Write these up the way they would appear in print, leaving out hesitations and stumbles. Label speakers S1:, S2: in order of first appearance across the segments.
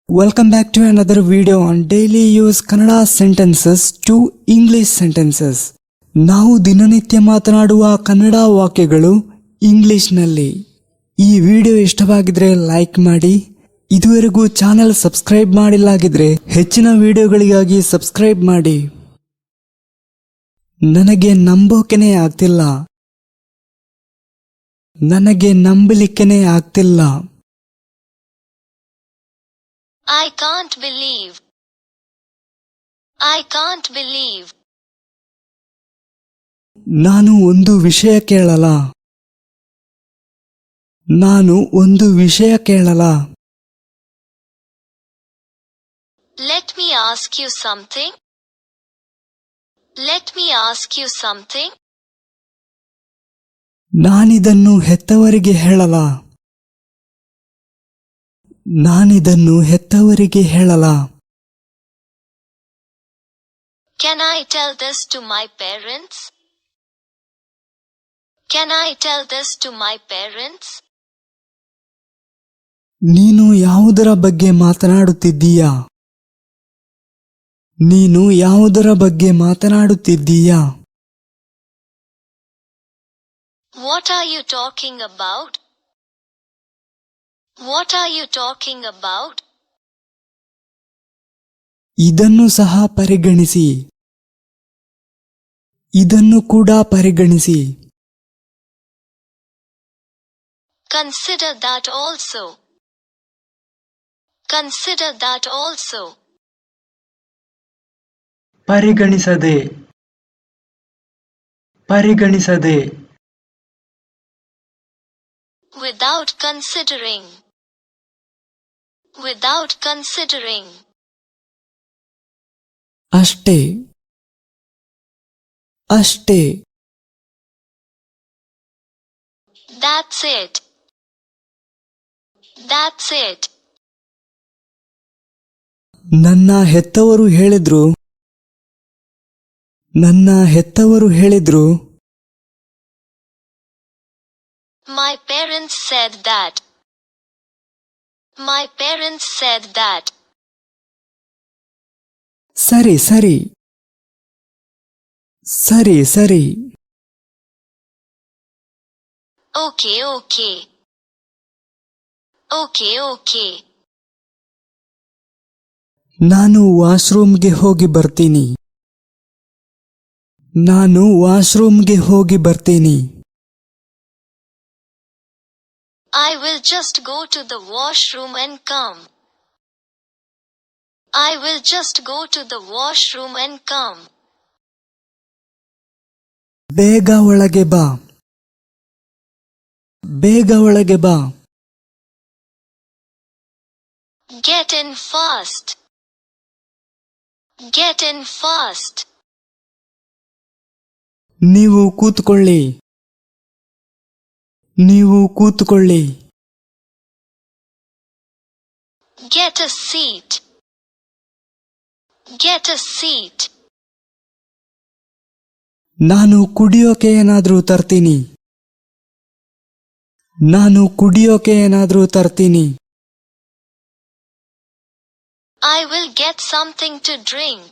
S1: Welcome back to another video on daily use Kannada sentences to English sentences. ನಾವು ದಿನನಿತ್ಯ ಮಾತನಾಡುವ ಕನ್ನಡ ವಾಕ್ಯಗಳು ಇಂಗ್ಲಿಷ್ನಲ್ಲಿ. ಈ ವಿಡಿಯೋ ಇಷ್ಟವಾಗಿದ್ರೆ ಲೈಕ್ ಮಾಡಿ. ಇದುವರೆಗೂ ಚಾನೆಲ್ ಸಬ್ಸ್ಕ್ರೈಬ್ ಮಾಡಿಲ್ಲಾಗಿದ್ರೆ ಹೆಚ್ಚಿನ ವಿಡಿಯೋಗಳಿಗಾಗಿ ಸಬ್ಸ್ಕ್ರೈಬ್ ಮಾಡಿ. ನನಗೆ ನಂಬೋಕೆನೇ ಆಗ್ತಿಲ್ಲ. ನನಗೆ ನಂಬಲಿಕ್ಕೆನೇ ಆಗ್ತಿಲ್ಲ.
S2: I can't believe. I can't believe.
S1: ನಾನು ಒಂದು ವಿಷಯ ಕೇಳಲ. ನಾನು ಒಂದು ವಿಷಯ ಕೇಳಲ.
S2: Let me ask you something. Let me ask you something.
S1: ನಾನಿದನ್ನು ಹೆತ್ತವರಿಗೆ ಹೇಳಲ. ನಾನಿದನ್ನು ಹೆತ್ತವರಿಗೆ ಹೇಳಲ.
S2: Can I tell this to my parents? Can I tell this to my parents?
S1: ನೀನು ಯಾವುದರ ಬಗ್ಗೆ ಮಾತನಾಡುತ್ತಿದ್ದೀಯಾ? ನೀನು ಯಾವುದರ ಬಗ್ಗೆ ಮಾತನಾಡುತ್ತಿದ್ದೀಯಾ?
S2: What are you talking about? What are you talking about?
S1: ಇದನ್ನು ಸಹ ಪರಿಗಣಿಸಿ. ಇದನ್ನು ಕೂಡ ಪರಿಗಣಿಸಿ.
S2: Consider that also. Consider that also.
S1: ಪರಿಗಣಿಸದೆ. ಪರಿಗಣಿಸದೆ.
S2: Without considering. Without considering.
S1: ಅಷ್ಟೇ. ಅಷ್ಟೇ.
S2: That's it. That's it.
S1: ನನ್ನ ಹೆತ್ತವರು ಹೇಳಿದ್ರು. ನನ್ನ ಹೆತ್ತವರು ಹೇಳಿದ್ರು.
S2: My parents said that. My parents said that.
S1: ಸರಿ ಸರಿ. ಸರಿ ಸರಿ.
S2: Okay, okay. Okay, okay.
S1: ನಾನು ವಾಶ್ರೂಮ್ಗೆ ಹೋಗಿ ಬರ್ತೀನಿ. ನಾನು ವಾಶ್ರೂಮ್ಗೆ ಹೋಗಿ ಬರ್ತೀನಿ.
S2: I will just go to the washroom and come. I will just go to the washroom and come.
S1: ಬೇಗ ಒಳಗೆ ಬಾ. ಬೇಗ ಒಳಗೆ ಬಾ.
S2: Get in fast. Get in fast.
S1: ನೀವು ಕೂತ್ಕೊಳ್ಳಿ. ನೀವು ಕೂತ್ಕೊಳ್ಳಿ.
S2: Get a seat. Get a seat.
S1: ನಾನು ಕುಡಿಯೋಕೆ ಏನಾದ್ರೂ ತರ್ತೀನಿ. ನಾನು ಕುಡಿಯೋಕೆ ಏನಾದ್ರೂ ತರ್ತೀನಿ.
S2: I will get something to drink.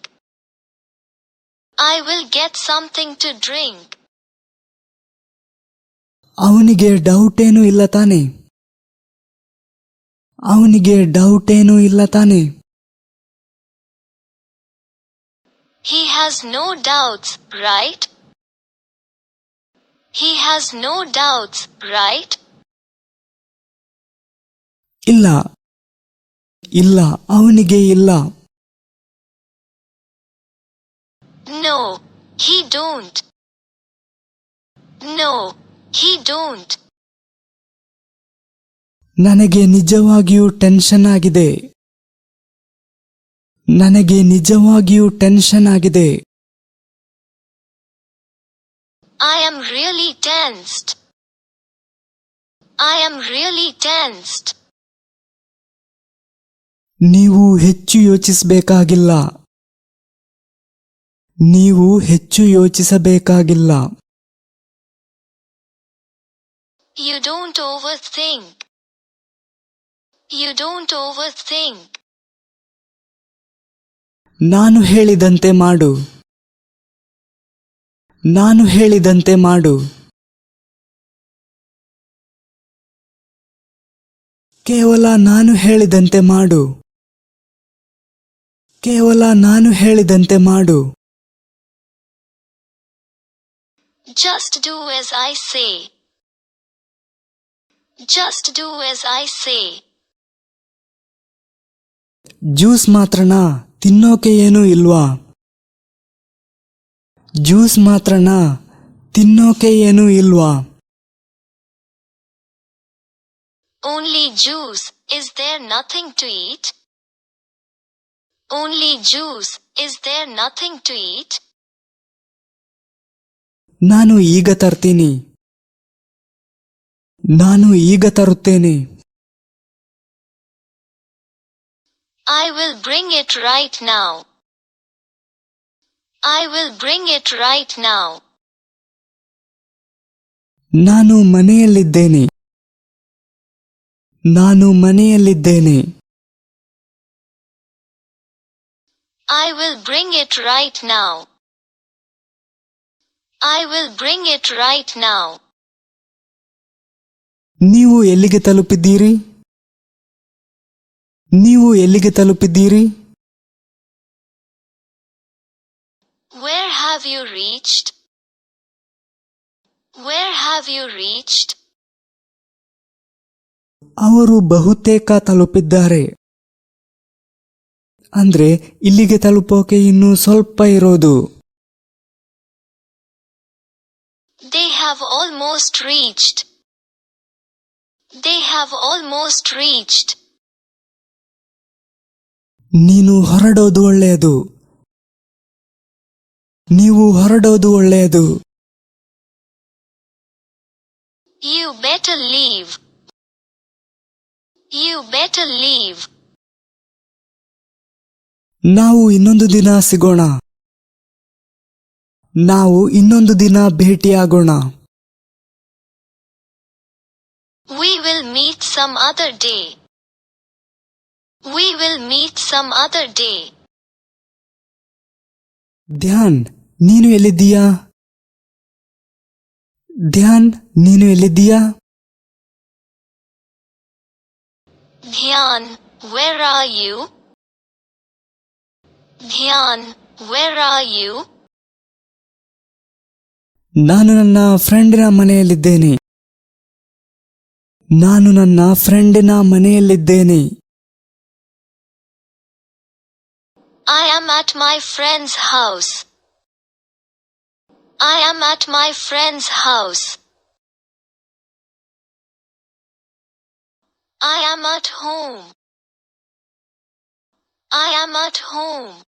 S2: I will get something to drink.
S1: ಅವನಿಗೆ ಡೌಟ್ ಏನೂ ಇಲ್ಲ ತಾನೆ? ಅವನಿಗೆ ಡೌಟ್ ಏನೂ ಇಲ್ಲ ತಾನೆ?
S2: He has no doubts, right? He has no doubts, right?
S1: ಇಲ್ಲ. ಇಲ್ಲ, ಅವನಿಗೆ ಇಲ್ಲ.
S2: No, he don't. No, he don't.
S1: ನನಗೆ ನಿಜವಾಗಿಯೂ ಟೆನ್ಷನ್ ಆಗಿದೆ. ನನಗೆ ನಿಜವಾಗಿಯೂ ಟೆನ್ಷನ್ ಆಗಿದೆ.
S2: I am really tensed. I am really tensed.
S1: ನೀವು ಹೆಚ್ಚು ಯೋಚಿಸಬೇಕಾಗಿಲ್ಲ. ನೀವು ಹೆಚ್ಚು ಯೋಚಿಸಬೇಕಾಗಿಲ್ಲ.
S2: You don't overthink. You don't overthink.
S1: ನಾನು ಹೇಳಿದಂತೆ ಮಾಡು. ನಾನು ಹೇಳಿದಂತೆ ಮಾಡು. ಕೇವಲ ನಾನು ಹೇಳಿದಂತೆ ಮಾಡು. ಕೇವಲ ನಾನು ಹೇಳಿದಂತೆ ಮಾಡು.
S2: Just do as I say. Just do as I say.
S1: Juice ಮಾತ್ರನಾ? ತಿನ್ನೋಕೆ ಏನೂ ಇಲ್ವಾ? ಜ್ಯೂಸ್ ಮಾತ್ರನಾ? ತಿನ್ನೋಕೆ ಏನೂ ಇಲ್ವಾ?
S2: Only juice. Is there nothing to eat? Only juice. Is there nothing to eat?
S1: ನಾನು ಈಗ ತರ್ತೀನಿ. ನಾನು ಈಗ ತರುತ್ತೇನೆ.
S2: I will bring it right now. I will bring it right now.
S1: ನಾನು ಮನೆಯಲ್ಲಿದ್ದೇನೆ. ನಾನು ಮನೆಯಲ್ಲಿದ್ದೇನೆ.
S2: I will bring it right now. I will bring it right now.
S1: ನೀವು ಎಲ್ಲಿಗೆ ತಲುಪಿದ್ದೀರಿ? ನೀವು ಎಲ್ಲಿಗೆ ತಲುಪಿದ್ದೀರಿ?
S2: Where have you reached? Where have you reached?
S1: ಅವರು ಬಹುತೇಕ ತಲುಪಿದ್ದಾರೆ. ಅಂದ್ರೆ ಇಲ್ಲಿಗೆ ತಲುಪೋಕೆ ಇನ್ನೂ ಸ್ವಲ್ಪ ಇರೋದು.
S2: They have almost reached. They have almost reached.
S1: ನೀನು ಹೊರಡೋದು ಒಳ್ಳೆಯದು. ನೀವು ಹೊರಡೋದು ಒಳ್ಳೆಯದು.
S2: You better leave. You better leave.
S1: ನಾವು ಇನ್ನೊಂದು ದಿನ ಸಿಗೋಣ. ನಾವು ಇನ್ನೊಂದು ದಿನ ಭೇಟಿಯಾಗೋಣ.
S2: We will meet some other day. We will meet some other day.
S1: Dhyan, ನೀನು ಎಲ್ಲಿದ್ದೀಯಾ? ಧ್ಯಾನ್, ನೀನು ಎಲ್ಲಿದ್ದೀಯಾ?
S2: Dhyan, where are you? Dhyan, where are you?
S1: ನಾನು ನನ್ನ ಫ್ರೆಂಡಿನ ಮನೆಯಲ್ಲಿದ್ದೇನೆ. ನಾನು ನನ್ನ ಫ್ರೆಂಡಿನ ಮನೆಯಲ್ಲಿದ್ದೇನೆ.
S2: I am at my friend's house. I am at my friend's house. I am at home. I am at home.